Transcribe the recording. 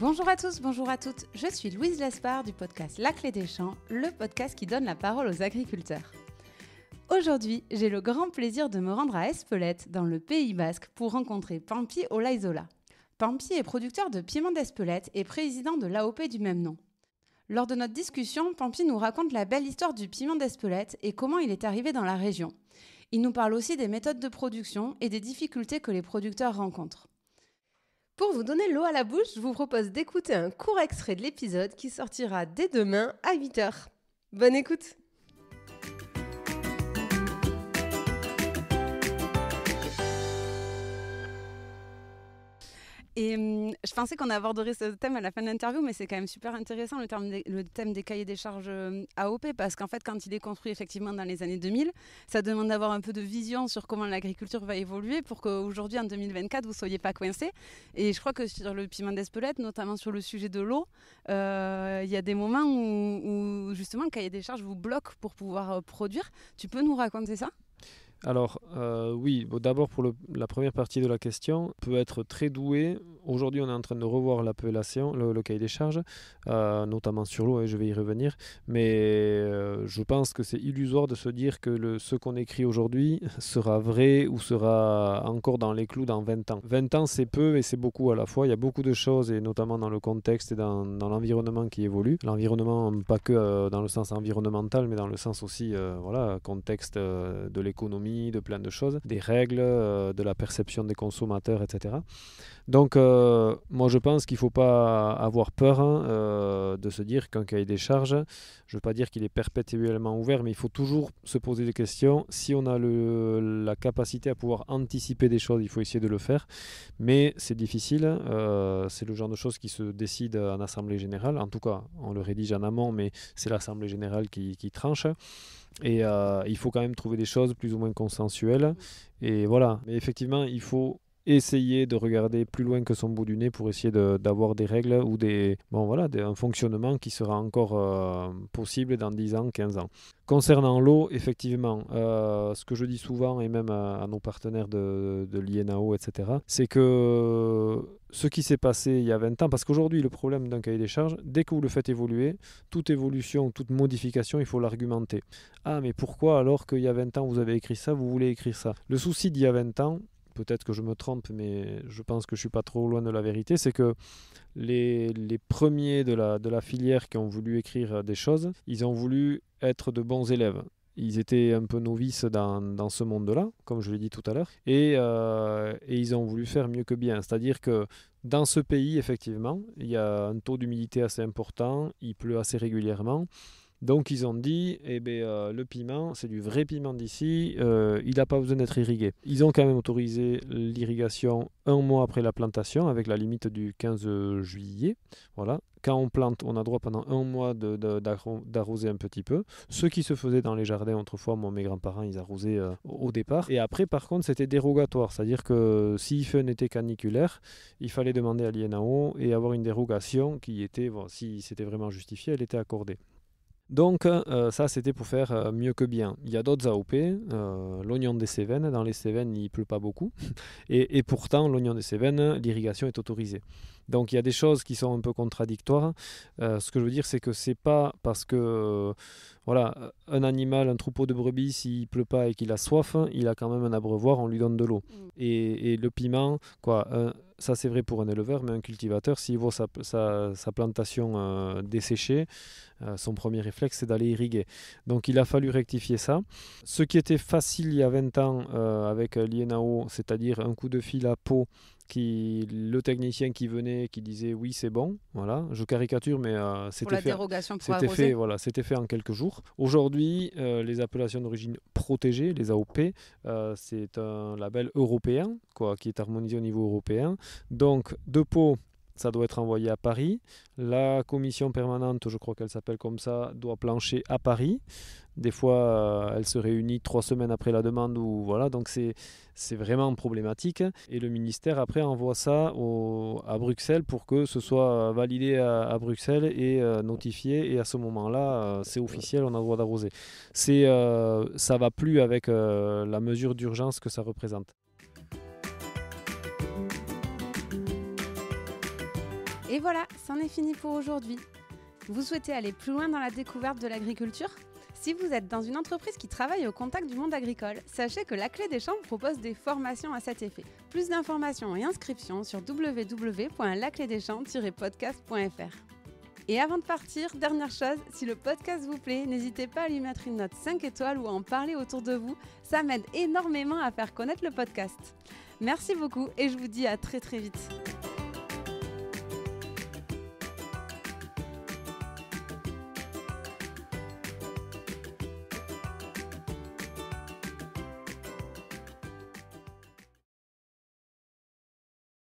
Bonjour à tous, bonjour à toutes, je suis Louise Lespard du podcast La Clé des Champs, le podcast qui donne la parole aux agriculteurs. Aujourd'hui, j'ai le grand plaisir de me rendre à Espelette, dans le Pays Basque, pour rencontrer Pampi Olaizola. Pampi est producteur de piment d'Espelette et président de l'AOP du même nom. Lors de notre discussion, Pampi nous raconte la belle histoire du piment d'Espelette et comment il est arrivé dans la région. Il nous parle aussi des méthodes de production et des difficultés que les producteurs rencontrent. Pour vous donner l'eau à la bouche, je vous propose d'écouter un court extrait de l'épisode qui sortira dès demain à 8h. Bonne écoute! Et je pensais qu'on aborderait ce thème à la fin de l'interview, mais c'est quand même super intéressant le thème des cahiers des charges AOP, parce qu'en fait, quand il est construit effectivement dans les années 2000, ça demande d'avoir un peu de vision sur comment l'agriculture va évoluer pour qu'aujourd'hui, en 2024, vous ne soyez pas coincés. Et je crois que sur le piment d'Espelette, notamment sur le sujet de l'eau, il y a des moments où justement le cahier des charges vous bloque pour pouvoir produire. Tu peux nous raconter ça ? Alors oui, d'abord pour la première partie de la question, on peut être très doué. Aujourd'hui, on est en train de revoir l'appellation, le cahier des charges, notamment sur l'eau, et je vais y revenir. Mais je pense que c'est illusoire de se dire que ce qu'on écrit aujourd'hui sera vrai ou sera encore dans les clous dans 20 ans. 20 ans, c'est peu et c'est beaucoup à la fois. Il y a beaucoup de choses, et notamment dans le contexte et dans l'environnement qui évolue. L'environnement, pas que dans le sens environnemental, mais dans le sens aussi, contexte de l'économie, de plein de choses, des règles, de la perception des consommateurs, etc. Donc moi je pense qu'il ne faut pas avoir peur de se dire qu'un cahier des charges, je ne veux pas dire qu'il est perpétuellement ouvert, mais il faut toujours se poser des questions. Si on a la capacité à pouvoir anticiper des choses, il faut essayer de le faire, mais c'est difficile, c'est le genre de choses qui se décident en assemblée générale. En tout cas, on le rédige en amont, mais c'est l'assemblée générale qui tranche. Et il faut quand même trouver des choses plus ou moins consensuelles. Et voilà. Mais effectivement, il faut essayer de regarder plus loin que son bout du nez pour essayer d'avoir des règles ou un fonctionnement qui sera encore possible dans 10 ans, 15 ans. Concernant l'eau, effectivement, ce que je dis souvent, et même à nos partenaires de l'INAO, etc., c'est que ce qui s'est passé il y a 20 ans, parce qu'aujourd'hui, le problème d'un cahier des charges, dès que vous le faites évoluer, toute évolution, toute modification, il faut l'argumenter. Ah, mais pourquoi alors qu'il y a 20 ans, vous avez écrit ça, vous voulez écrire ça ? Le souci d'il y a 20 ans, peut-être que je me trompe, mais je pense que je ne suis pas trop loin de la vérité, c'est que les premiers de la filière qui ont voulu écrire des choses, ils ont voulu être de bons élèves. Ils étaient un peu novices dans ce monde-là, comme je l'ai dit tout à l'heure, et ils ont voulu faire mieux que bien. C'est-à-dire que dans ce pays, effectivement, il y a un taux d'humidité assez important, il pleut assez régulièrement. Donc ils ont dit, le piment, c'est du vrai piment d'ici, il n'a pas besoin d'être irrigué. Ils ont quand même autorisé l'irrigation 1 mois après la plantation, avec la limite du 15 juillet. Voilà. Quand on plante, on a droit pendant 1 mois d'arroser un petit peu. Ce qui se faisait dans les jardins autrefois, mes grands-parents, ils arrosaient au départ. Et après, par contre, c'était dérogatoire. C'est-à-dire que s'il fait un été caniculaire, il fallait demander à l'INAO et avoir une dérogation qui était, si c'était vraiment justifié, elle était accordée. Donc ça c'était pour faire mieux que bien. Il y a d'autres AOP, l'oignon des Cévennes, dans les Cévennes il ne pleut pas beaucoup et pourtant l'oignon des Cévennes, l'irrigation est autorisée. Donc il y a des choses qui sont un peu contradictoires. Ce que je veux dire c'est que c'est pas parce que un animal, un troupeau de brebis, s'il ne pleut pas et qu'il a soif, il a quand même un abreuvoir, on lui donne de l'eau. Et le piment, ça c'est vrai pour un éleveur, mais un cultivateur, s'il voit sa plantation desséchée, son premier réflexe c'est d'aller irriguer. Donc il a fallu rectifier ça. Ce qui était facile il y a 20 ans avec l'INAO, c'est-à-dire un coup de fil à Pau, le technicien qui venait, qui disait oui c'est bon, voilà, je caricature mais c'était fait en quelques jours. Aujourd'hui les appellations d'origine protégée, les AOP, c'est un label européen qui est harmonisé au niveau européen. Donc de Pau, ça doit être envoyé à Paris. La commission permanente, je crois qu'elle s'appelle comme ça, doit plancher à Paris. Des fois, elle se réunit 3 semaines après la demande. Donc c'est vraiment problématique. Et le ministère, après, envoie ça à Bruxelles pour que ce soit validé à Bruxelles et notifié. Et à ce moment-là, c'est officiel, on a le droit d'arroser. Ça ne va plus avec la mesure d'urgence que ça représente. Et voilà, c'en est fini pour aujourd'hui. Vous souhaitez aller plus loin dans la découverte de l'agriculture ? Si vous êtes dans une entreprise qui travaille au contact du monde agricole, sachez que la Clé des Champs propose des formations à cet effet. Plus d'informations et inscriptions sur www.laclédeschamps-podcast.fr. Et avant de partir, dernière chose, si le podcast vous plaît, n'hésitez pas à lui mettre une note 5 étoiles ou à en parler autour de vous. Ça m'aide énormément à faire connaître le podcast. Merci beaucoup et je vous dis à très très vite.